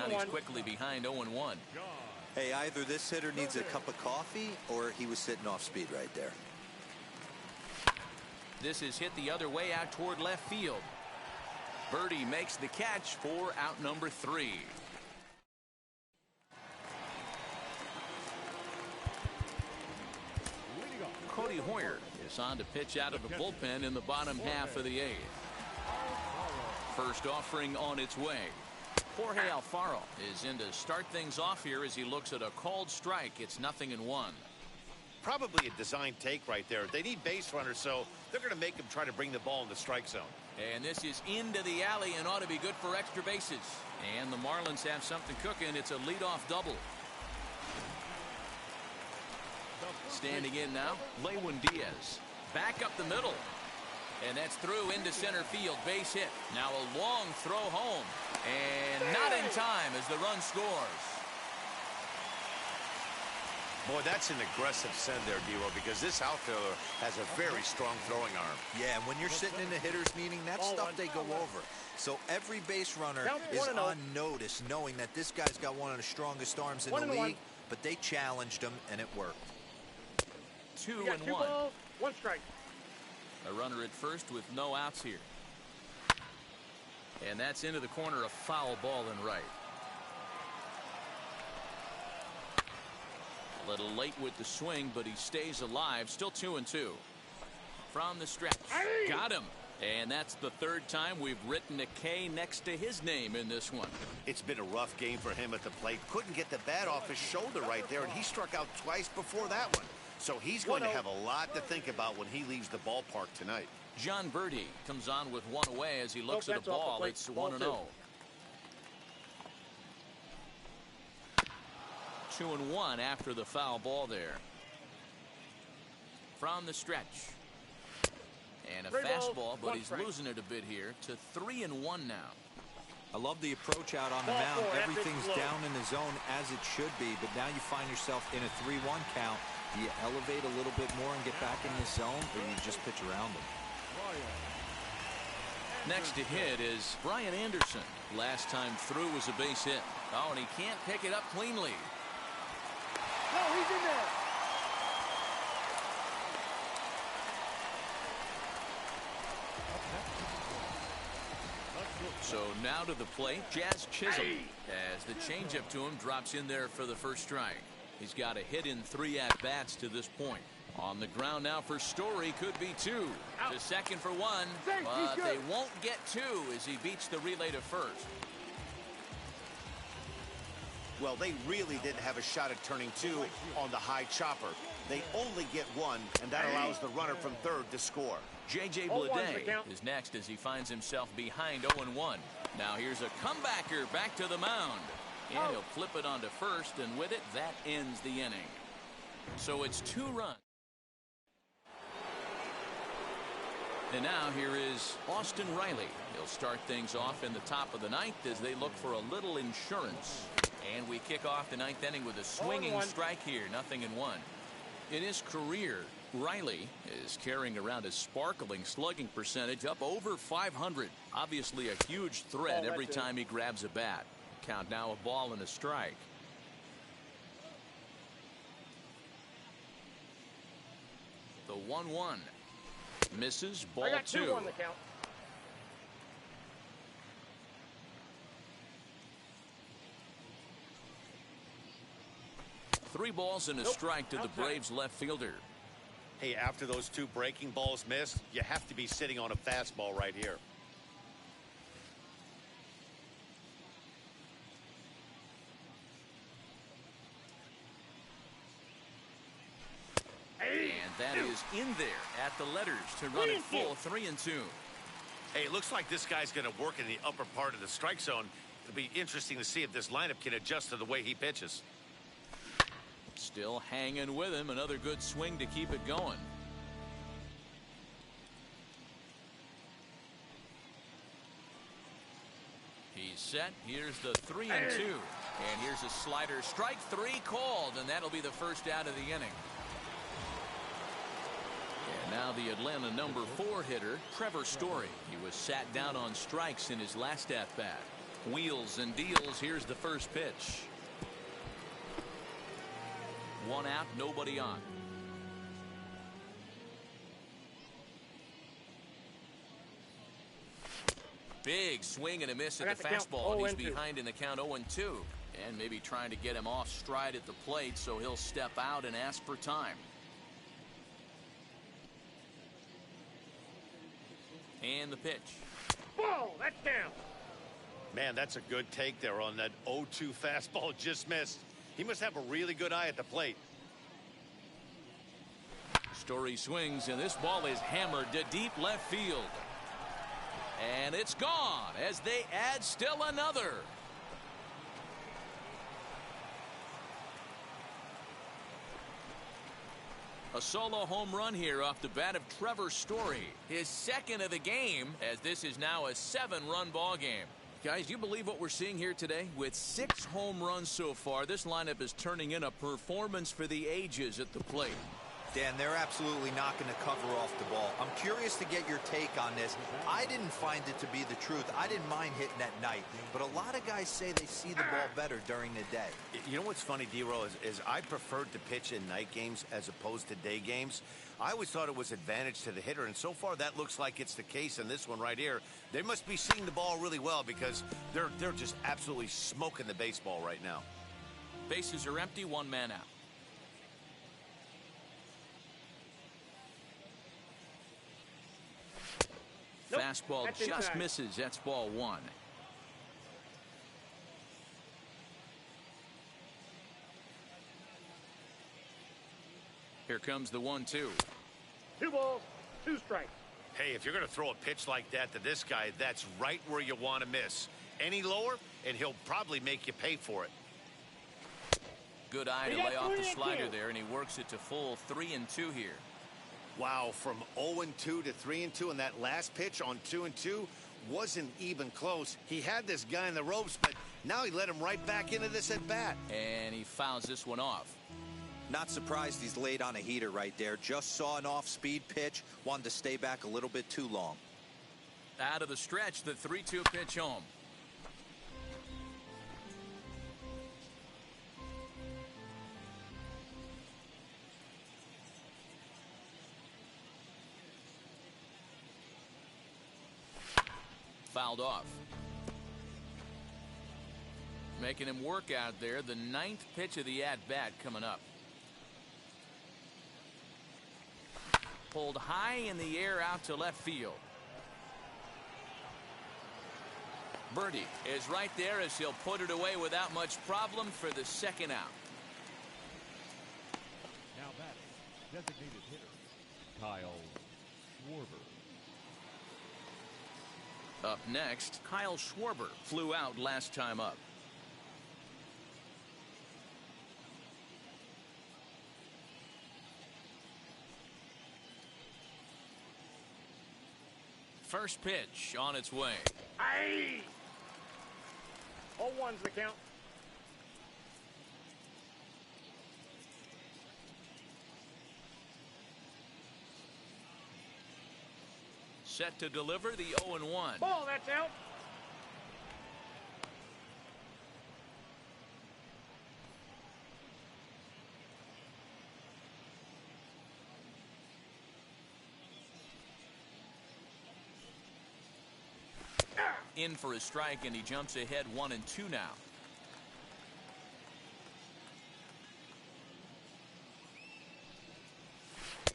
Now he's quickly behind 0-1. Hey, either this hitter needs a cup of coffee or he was sitting off speed right there. This is hit the other way out toward left field. Birdie makes the catch for out number 3. Cody Hoyer is on to pitch out of the bullpen in the bottom half of the 8th. First offering on its way. Jorge Alfaro is in to start things off here as he looks at a called strike. It's 0-1. Probably a design take right there. They need base runners, so they're going to make him try to bring the ball in the strike zone. And this is into the alley and ought to be good for extra bases. And the Marlins have something cooking. It's a leadoff double. Standing in now, Lewin Diaz. Back up the middle. And that's through into center field. Base hit. Now a long throw home. And not in time as the run scores. Boy, that's an aggressive send there, D-Roll, because this outfielder has a very strong throwing arm. Yeah, and when you're sitting in the hitters meeting, that's stuff they go over. So every base runner is on notice, knowing that this guy's got one of the strongest arms in the league, but they challenged him, and it worked. 2-1. 1 strike. A runner at first with no outs here. And that's into the corner, a foul ball in right. A little late with the swing, but he stays alive. Still 2-2. From the stretch. Got him. And that's the 3rd time we've written a K next to his name in this one. It's been a rough game for him at the plate. Couldn't get the bat off his shoulder right there, and he struck out twice before that one. So he's going to have a lot to think about when he leaves the ballpark tonight. John Birdie comes on with one away as he looks at the ball. It's 1-0. 2-1 after the foul ball there. From the stretch. And a fastball, but he's losing it a bit here to 3-1 now. I love the approach out on the mound. Everything's down in the zone as it should be, but now you find yourself in a 3-1 count. Do you elevate a little bit more and get back in this zone, or do you just pitch around them? Next to hit is Brian Anderson. Last time through was a base hit. Oh, and he can't pick it up cleanly. No, he's in there. So now to the plate, Jazz Chisholm, as the changeup to him drops in there for the first strike. He's got a hit in 3 at-bats to this point. On the ground now for Story, could be 2. To second for 1, but they won't get 2 as he beats the relay to first. Well, they really didn't have a shot at turning 2 on the high chopper. They only get 1, and that allows the runner from 3rd to score. J.J. Bleday is next as he finds himself behind 0-1. Now here's a comebacker back to the mound. And he'll flip it onto first, and with it, that ends the inning. So it's 2 runs. And now here is Austin Riley. He'll start things off in the top of the 9th as they look for a little insurance. And we kick off the 9th inning with a swinging strike here, 0-1. In his career, Riley is carrying around a sparkling slugging percentage up over 500. Obviously a huge threat every time he grabs a bat. Count now, a ball and a strike. The 1-1 misses, ball 2. On the count. Three balls and a strike to the Braves left fielder. Hey, after those 2 breaking balls missed, you have to be sitting on a fastball right here. And that is in there at the letters to run it full, 3-2. Hey, it looks like this guy's going to work in the upper part of the strike zone. It'll be interesting to see if this lineup can adjust to the way he pitches. Still hanging with him. Another good swing to keep it going. He's set. Here's the 3-2. And here's a slider. Strike 3 called, and that'll be the first out of the inning. And now the Atlanta number 4 hitter, Trevor Story. He was sat down on strikes in his last at-bat. Wheels and deals. Here's the first pitch. 1 out, nobody on. Big swing and a miss at the fastball, and he's behind in the count 0-2. And maybe trying to get him off stride at the plate, so he'll step out and ask for time. And the pitch. Ball, that's down. Man, that's a good take there on that 0-2 fastball. Just missed. He must have a really good eye at the plate. Story swings, and this ball is hammered to deep left field. And it's gone as they add still another. A solo home run here off the bat of Trevor Story. His second of the game, as this is now a 7-run ball game. Guys, do you believe what we're seeing here today? With 6 home runs so far, this lineup is turning in a performance for the ages at the plate. Dan, they're absolutely not going to cover off the ball. I'm curious to get your take on this. I didn't find it to be the truth. I didn't mind hitting at night, but a lot of guys say they see the ball better during the day. You know what's funny, D-Roll, is I preferred to pitch in night games as opposed to day games. I always thought it was advantage to the hitter, and so far that looks like it's the case in this one right here. They must be seeing the ball really well because they're just absolutely smoking the baseball right now. Bases are empty, 1 man out. Nope, fastball just inside. misses. That's ball 1. Here comes the 1-2. 2 balls, 2 strikes. Hey, if you're going to throw a pitch like that to this guy, that's right where you want to miss. Any lower, and he'll probably make you pay for it. Good eye to lay off the slider there, and he works it to full 3-2 here. Wow, from 0-2 to 3-2, and that last pitch on 2-2 wasn't even close. He had this guy in the ropes, but now he let him right back into this at bat. And he fouls this one off. Not surprised he's laid on a heater right there. Just saw an off-speed pitch. Wanted to stay back a little bit too long. Out of the stretch, the 3-2 pitch home. Fouled off. Making him work out there. The 9th pitch of the at-bat coming up. Pulled high in the air out to left field. Birdie is right there as he'll put it away without much problem for the 2nd out. Now batting, designated hitter, Kyle Schwarber. Up next, Kyle Schwarber flew out last time up. First pitch on its way. Aye! 0-1's the count. Set to deliver the 0-1. Ball, that's out. In for a strike, and he jumps ahead 1-2 now.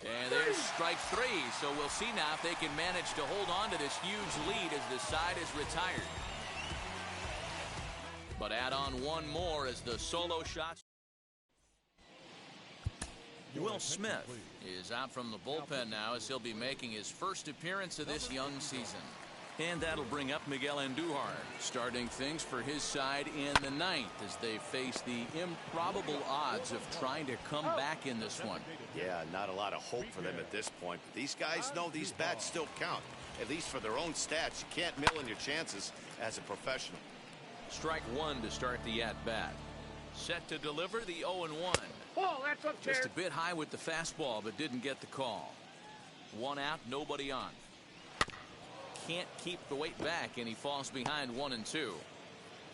And there's strike 3, so we'll see now if they can manage to hold on to this huge lead as the side is retired. But add on one more as the solo shots. Will Smith is out from the bullpen now as he'll be making his first appearance of this young season. And that'll bring up Miguel Andujar, starting things for his side in the 9th as they face the improbable odds of trying to come back in this one. Yeah, not a lot of hope for them at this point. But these guys know these bats still count, at least for their own stats. You can't mill in your chances as a professional. Strike 1 to start the at-bat. Set to deliver the 0-1. Ball, that's up there. Just a bit high with the fastball, but didn't get the call. 1 out, nobody on. Can't keep the weight back, and he falls behind 1-2.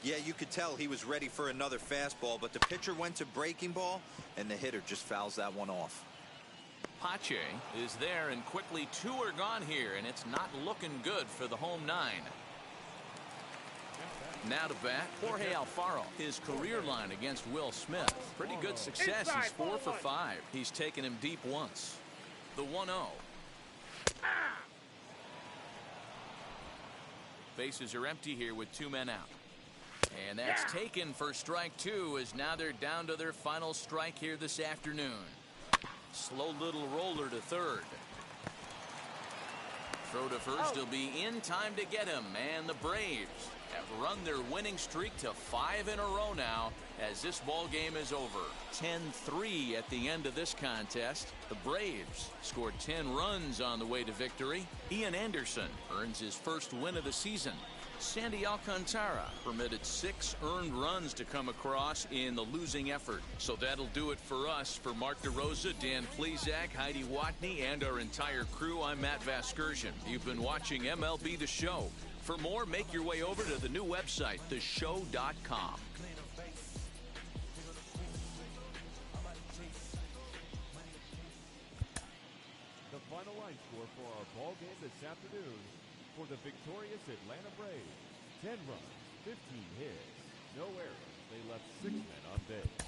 Yeah, you could tell he was ready for another fastball, but the pitcher went to breaking ball, and the hitter just fouls that one off. Pache is there, and quickly 2 are gone here, and it's not looking good for the home 9. Now to bat, Jorge Alfaro. His career line against Will Smith. Pretty good success. He's 4 for 5. He's taken him deep once. The 1-0. Bases are empty here with 2 men out. And that's taken for strike 2, as now they're down to their final strike here this afternoon. Slow little roller to third. Throw to first. He'll be in time to get him. And the Braves have run their winning streak to 5 in a row now, as this ball game is over. 10-3 at the end of this contest. The Braves scored 10 runs on the way to victory. Ian Anderson earns his first win of the season. Sandy Alcantara permitted 6 earned runs to come across in the losing effort. So that'll do it for us. For Mark DeRosa, Dan Plesac, Heidi Watney, and our entire crew, I'm Matt Vasgersian. You've been watching MLB The Show. For more, make your way over to the new website, theshow.com. The final line score for our ball game this afternoon for the victorious Atlanta Braves: 10 runs, 15 hits, no errors. They left 6 men on base.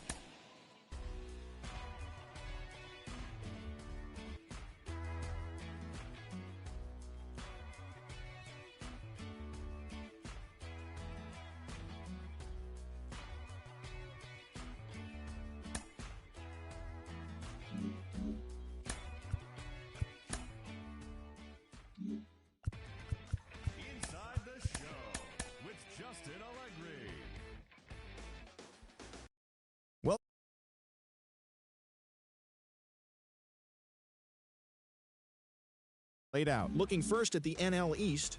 Laid out. Looking first at the NL East.